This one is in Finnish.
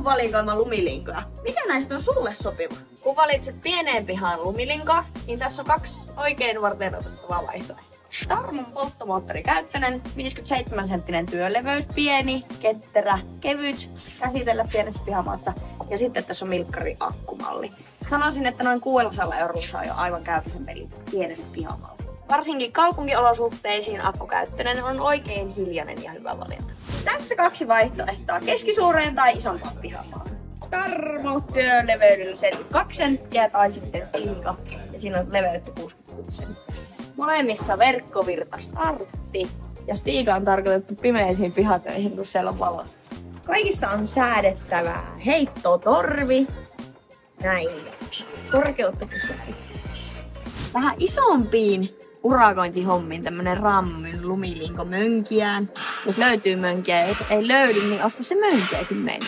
mun valikoima lumilinkoja. Mikä näistä on sulle sopiva? Kun valitset pieneen pihaan lumilinkoa, niin tässä on 2 oikein varteenotettavaa vaihtoehtoa. Tarmon polttomoottorikäyttöinen, 57-senttinen työleveys, pieni, ketterä, kevyt, käsitellä pienessä pihamaassa. Ja sitten tässä on Milkkari akkumalli. Sanoisin, että noin 600 eurolla saa jo aivan käytösen pienessä pihamalla. Varsinkin kaupunkiolosuhteisiin akkukäyttöinen on oikein hiljainen ja hyvä valinta. Tässä 2 vaihtoehtoa, keskisuureen tai isompaan pihamaan. Tarmo työleveydellä 72 senttiä tai sitten Stiga, ja siinä on leveyttä 66 senttiä. Molemmissa verkkovirta startti, ja Stiga on tarkoitettu pimeisiin pihatöihin, kun siellä on valo. Kaikissa on säädettävää heittotorvi. Näin. Korkeutta pystyy. Vähän isompiin urakointihommiin tämmönen rammin lumilinko mönkiään. Jos löytyy mönkiä, jos ei löydy, niin osta se mönkiäkin meiltä.